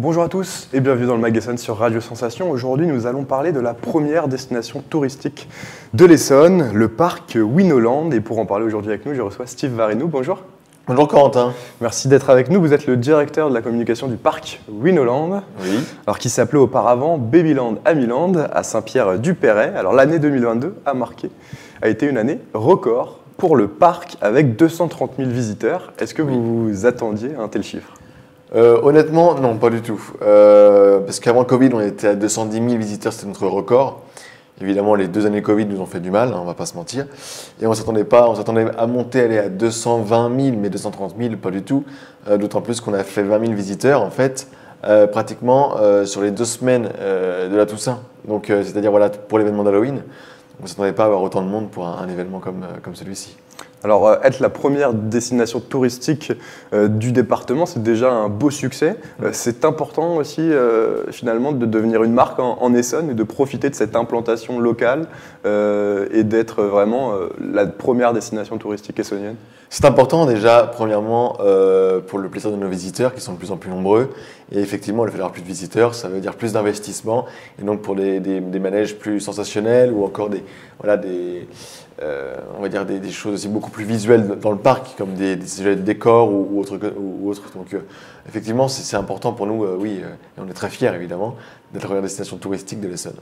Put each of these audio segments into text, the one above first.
Bonjour à tous et bienvenue dans le Magasin sur Radio Sensation. Aujourd'hui, nous allons parler de la première destination touristique de l'Essonne, le parc Winoland. Et pour en parler aujourd'hui avec nous, je reçois Steve Varinou. Bonjour. Bonjour Corentin. Merci d'être avec nous. Vous êtes le directeur de la communication du parc Winoland, alors qui s'appelait auparavant Babyland Amiland à Saint-Pierre-du-Perret. Alors l'année 2022 a été une année record pour le parc avec 230 000 visiteurs. Est-ce que vous vous attendiez à un tel chiffre ? Honnêtement, non, pas du tout. Parce qu'avant le Covid, on était à 210 000 visiteurs, c'était notre record. Évidemment, les 2 années Covid nous ont fait du mal, on ne va pas se mentir. Et on s'attendait à monter, aller à 220 000, mais 230 000, pas du tout. D'autant plus qu'on a fait 20 000 visiteurs, en fait, pratiquement sur les 2 semaines de la Toussaint. Donc, c'est-à-dire voilà, pour l'événement d'Halloween. On ne s'attendait pas à avoir autant de monde pour un événement comme celui-ci. Alors, être la première destination touristique du département, c'est déjà un beau succès. C'est important aussi, finalement, de devenir une marque en Essonne et de profiter de cette implantation locale et d'être vraiment la première destination touristique essonnienne. C'est important déjà, premièrement, pour le plaisir de nos visiteurs qui sont de plus en plus nombreux. Et effectivement, le fait d'avoir plus de visiteurs, ça veut dire plus d'investissement. Et donc pour des manèges plus sensationnels ou encore des choses aussi beaucoup plus visuelles dans le parc, comme des décors ou autres. Donc effectivement, c'est important pour nous, et on est très fiers évidemment, d'être la première destination touristique de l'Essonne.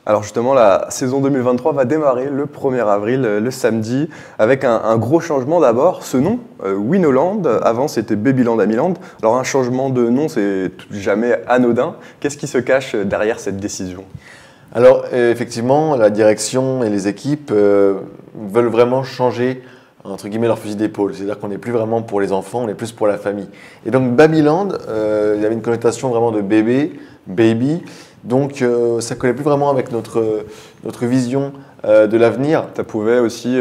Alors justement, la saison 2023 va démarrer le 1er avril, le samedi, avec un gros changement d'abord. Ce nom, Winoland, avant c'était Babyland Amiland. Alors un changement de nom, c'est jamais anodin. Qu'est-ce qui se cache derrière cette décision ? Alors effectivement, la direction et les équipes veulent vraiment changer entre guillemets leur fusil d'épaule, c'est-à-dire qu'on n'est plus vraiment pour les enfants, on est plus pour la famille. Et donc Babyland, il y avait une connotation vraiment de bébé, baby, donc ça collait plus vraiment avec notre vision de l'avenir. Ça pouvait aussi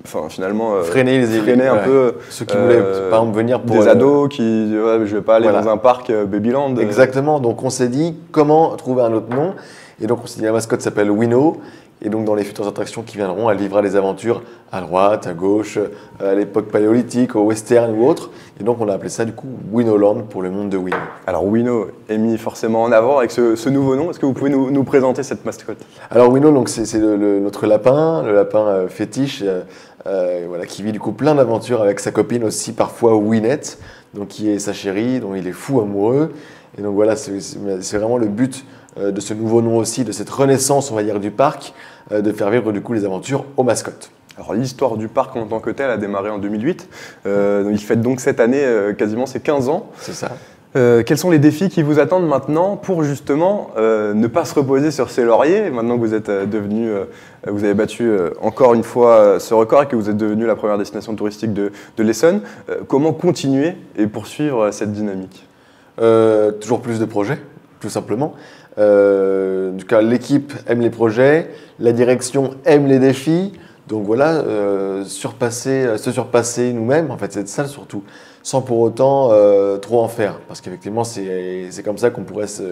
freiner un peu ceux qui voulaient par exemple venir pour des ados qui je vais pas aller dans un parc Babyland. Exactement, donc on s'est dit comment trouver un autre nom, et donc on s'est dit la mascotte s'appelle Wino. Et donc, dans les futures attractions qui viendront, elle vivra des aventures à droite, à gauche, à l'époque paléolithique, au western ou autre. Et donc, on a appelé ça du coup Winoland pour le monde de Wino. Alors, Wino est mis forcément en avant avec ce nouveau nom. Est-ce que vous pouvez nous présenter cette mascotte ? Alors, Wino, donc, c'est notre lapin, le lapin fétiche, qui vit du coup plein d'aventures avec sa copine aussi, parfois Winette, donc, qui est sa chérie, dont il est fou amoureux. Et donc, voilà, c'est vraiment le but de ce nouveau nom aussi, de cette renaissance, on va dire, du parc, de faire vivre du coup les aventures aux mascottes. Alors l'histoire du parc en tant que tel a démarré en 2008. Il fête donc cette année quasiment ses 15 ans. C'est ça. Quels sont les défis qui vous attendent maintenant pour justement ne pas se reposer sur ses lauriers, maintenant que vous êtes vous avez battu encore une fois ce record et que vous êtes devenu la première destination touristique de l'Essonne. Comment continuer et poursuivre cette dynamique ? Toujours plus de projets, tout simplement. En tout cas, l'équipe aime les projets, la direction aime les défis. Donc voilà, se surpasser nous-mêmes, en fait, c'est ça surtout, sans pour autant trop en faire. Parce qu'effectivement, c'est comme ça qu'on pourrait se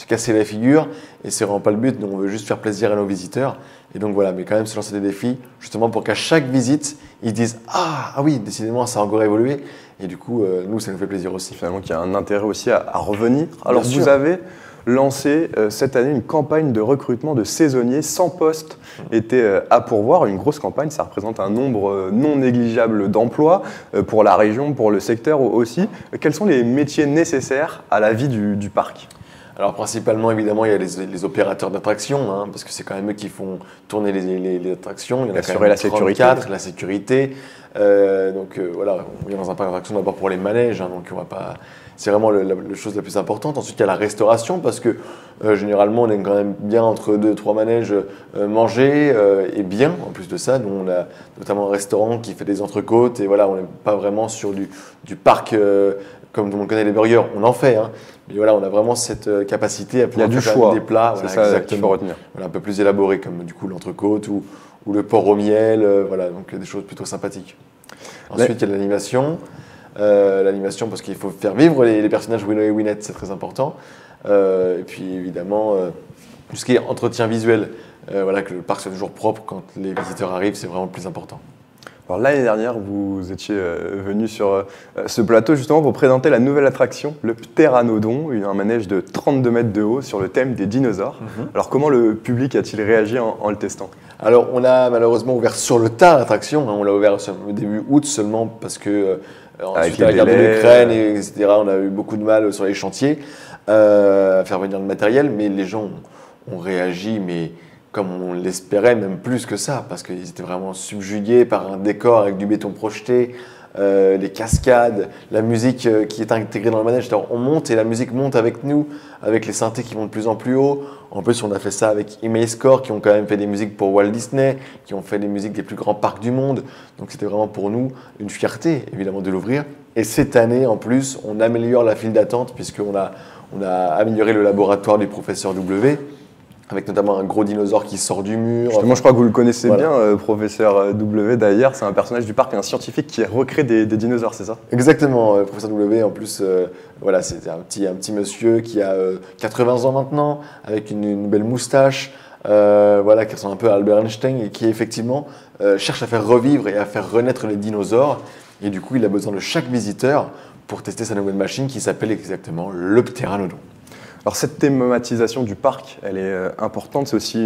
casser la figure. Et c'est vraiment pas le but. Nous, on veut juste faire plaisir à nos visiteurs. Et donc voilà, mais quand même se lancer des défis, justement pour qu'à chaque visite, ils disent « Ah oui, décidément, ça a encore évolué ». Et du coup, nous, ça nous fait plaisir aussi. Finalement, qu'il y a un intérêt aussi à revenir. Alors, vous avez lancé cette année une campagne de recrutement de saisonniers. 100 postes étaient à pourvoir. Une grosse campagne, ça représente un nombre non négligeable d'emplois pour la région, pour le secteur aussi. Quels sont les métiers nécessaires à la vie du parc ? Alors principalement, évidemment, il y a les opérateurs d'attractions, parce que c'est quand même eux qui font tourner les attractions. Il y en a assurer la sécurité. La sécurité. Voilà, on est dans un parc d'attractions d'abord pour les manèges, donc on va pas. C'est vraiment la chose la plus importante. Ensuite, il y a la restauration parce que généralement, on est quand même bien entre 2-3 manèges manger et bien. En plus de ça, nous, on a notamment un restaurant qui fait des entrecôtes et voilà, on n'est pas vraiment sur du parc comme tout le monde connaît les burgers. On en fait, mais voilà, on a vraiment cette capacité à pouvoir faire des plats. C'est ça qu'il faut retenir. Voilà, un peu plus élaborés comme du coup l'entrecôte ou le porc au miel. Voilà, donc des choses plutôt sympathiques. Ensuite, il y a l'animation. L'animation parce qu'il faut faire vivre les personnages Wino et Winette, c'est très important. Et puis évidemment, tout ce qui est entretien visuel, que le parc soit toujours propre quand les visiteurs arrivent, c'est vraiment le plus important. Alors l'année dernière, vous étiez venu sur ce plateau justement pour présenter la nouvelle attraction, le Pteranodon, un manège de 32 mètres de haut sur le thème des dinosaures. Alors comment le public a-t-il réagi en le testant? Alors on a malheureusement ouvert sur le tard l'attraction, on l'a ouvert au début août seulement parce que ensuite la guerre de l'Ukraine, etc., on a eu beaucoup de mal sur les chantiers à faire venir le matériel, mais les gens ont réagi, mais comme on l'espérait, même plus que ça, parce qu'ils étaient vraiment subjugués par un décor avec du béton projeté, les cascades, la musique qui est intégrée dans le manège. Alors, on monte et la musique monte avec nous, avec les synthés qui vont de plus en plus haut. En plus, on a fait ça avec Imagecore, qui ont quand même fait des musiques pour Walt Disney, qui ont fait des musiques des plus grands parcs du monde. Donc c'était vraiment pour nous une fierté, évidemment, de l'ouvrir. Et cette année, en plus, on améliore la file d'attente, puisqu'on a amélioré le laboratoire du professeur W, avec notamment un gros dinosaure qui sort du mur. Justement, je crois que vous le connaissez bien, professeur W d'ailleurs. C'est un personnage du parc et un scientifique qui recrée des dinosaures, c'est ça? Exactement, professeur W. En plus, voilà, c'est un petit monsieur qui a 80 ans maintenant, avec une belle moustache, voilà, qui ressemble un peu à Albert Einstein et qui effectivement cherche à faire revivre et à faire renaître les dinosaures. Et du coup, il a besoin de chaque visiteur pour tester sa nouvelle machine qui s'appelle exactement le Pteranodon. Alors cette thématisation du parc, elle est importante, c'est aussi,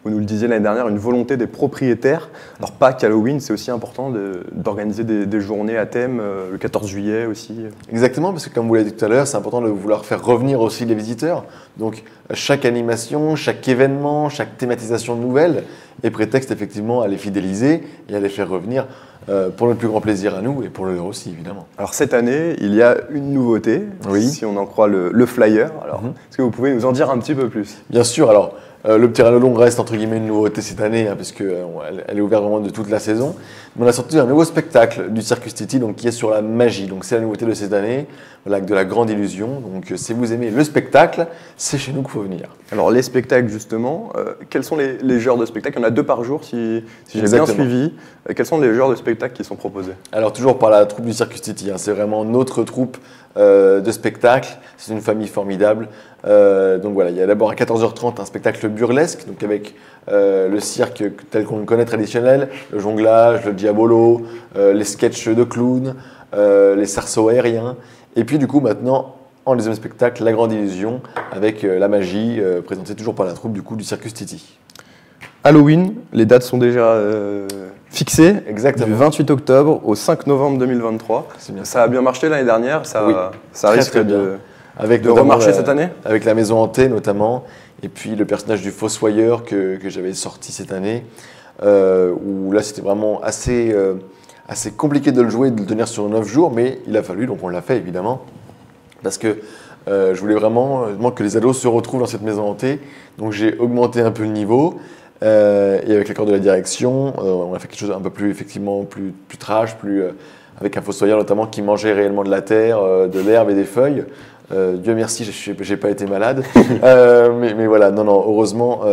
vous nous le disiez l'année dernière, une volonté des propriétaires. Alors Pâques, Halloween, c'est aussi important d'organiser des journées à thème, le 14 juillet aussi. Exactement, parce que comme vous l'avez dit tout à l'heure, c'est important de vouloir faire revenir aussi les visiteurs. Donc chaque animation, chaque événement, chaque thématisation nouvelle est prétexte effectivement à les fidéliser et à les faire revenir pour notre plus grand plaisir à nous et pour leur aussi, évidemment. Alors cette année, il y a une nouveauté, si on en croit le flyer. Alors, est-ce que vous pouvez nous en dire un petit peu plus? Bien sûr, alors le Pteranodon reste entre guillemets une nouveauté cette année, hein, parce qu'elle est ouverte vraiment de toute la saison. Mais on a sorti un nouveau spectacle du Circus City donc, qui est sur la magie. Donc c'est la nouveauté de cette année, voilà, avec de la grande illusion. Donc si vous aimez le spectacle, c'est chez nous qu'il faut venir. Alors les spectacles justement, quels sont les genres de spectacles? Il y en a 2 par jour si j'ai bien suivi. Quels sont les genres de spectacles qui sont proposés? Alors toujours par la troupe du Circus City, hein, c'est vraiment notre troupe de spectacle. C'est une famille formidable. Donc voilà, il y a d'abord à 14h30 un spectacle burlesque, donc avec le cirque tel qu'on le connaît traditionnel, le jonglage, le diabolo, les sketchs de clowns, les cerceaux aériens. Et puis du coup maintenant, en deuxième spectacle, la grande illusion avec la magie présentée toujours par la troupe du Circus City. Halloween, les dates sont déjà fixées. Exactement. Du 28 octobre au 5 novembre 2023. Ça a bien marché l'année dernière, ça risque de remarcher cette année? Avec la maison hantée notamment, et puis le personnage du Fossoyeur que j'avais sorti cette année, où là c'était vraiment assez compliqué de le jouer et de le tenir sur 9 jours, mais il a fallu, donc on l'a fait évidemment, parce que je voulais vraiment que les ados se retrouvent dans cette maison hantée, donc j'ai augmenté un peu le niveau. Et avec l'accord de la direction, on a fait quelque chose un peu plus effectivement plus trash, avec un fossoyeur notamment qui mangeait réellement de la terre, de l'herbe et des feuilles. Dieu merci, j'ai pas été malade. Mais voilà, non, heureusement,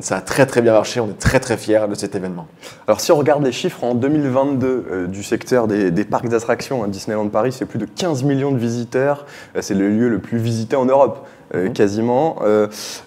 ça a très très bien marché. On est très très fiers de cet événement. Alors si on regarde les chiffres en 2022 du secteur des parcs d'attractions, Disneyland Paris, c'est plus de 15 millions de visiteurs. C'est le lieu le plus visité en Europe. Quasiment.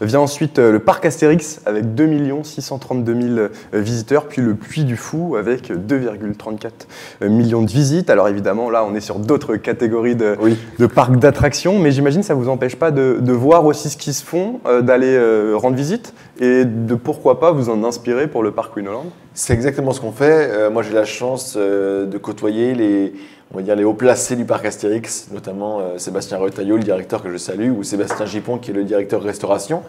Vient ensuite le parc Astérix avec 2 632 000 visiteurs, puis le Puy du Fou avec 2,34 millions de visites. Alors évidemment, là, on est sur d'autres catégories de parcs d'attractions, mais j'imagine que ça ne vous empêche pas de voir aussi ce qui se font, d'aller rendre visite et de pourquoi pas vous en inspirer pour le parc Winoland. C'est exactement ce qu'on fait. Moi, j'ai la chance de côtoyer les hauts placés du parc Astérix, notamment Sébastien Retailleau, le directeur que je salue, ou Sébastien Gippon, qui est le directeur restauration.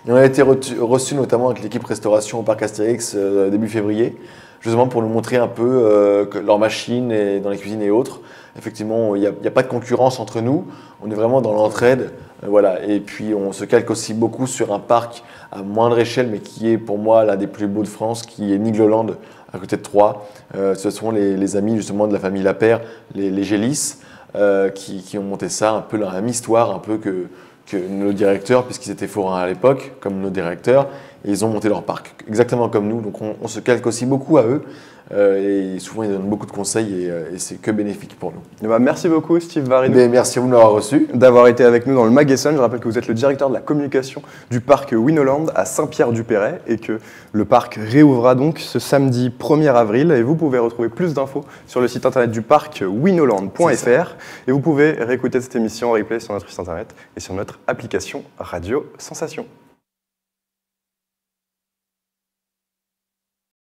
Et on a été reçus notamment avec l'équipe restauration au parc Astérix début février, justement pour nous montrer un peu leurs machines et dans les cuisines et autres. Effectivement, il n'y a pas de concurrence entre nous, on est vraiment dans l'entraide. Voilà. Et puis on se calque aussi beaucoup sur un parc à moindre échelle, mais qui est pour moi l'un des plus beaux de France, qui est Nigloland, à côté de Troyes. Ce sont les amis justement de la famille Lapère, les Gélis, qui ont monté ça, un peu dans la même histoire, un peu que nos directeurs, puisqu'ils étaient forains à l'époque, comme nos directeurs. et ils ont monté leur parc exactement comme nous. Donc on se calque aussi beaucoup à eux et souvent ils donnent beaucoup de conseils et c'est que bénéfique pour nous. Et bah, merci beaucoup Steve Varidou. Merci à vous de m'avoir reçu. D'avoir été avec nous dans le Mag-Essonne. Je rappelle que vous êtes le directeur de la communication du parc Winoland à Saint-Pierre-du-Perret et que le parc réouvrira donc ce samedi 1er avril. Et vous pouvez retrouver plus d'infos sur le site internet du parc winoland.fr et vous pouvez réécouter cette émission en replay sur notre site internet et sur notre application Radio Sensation.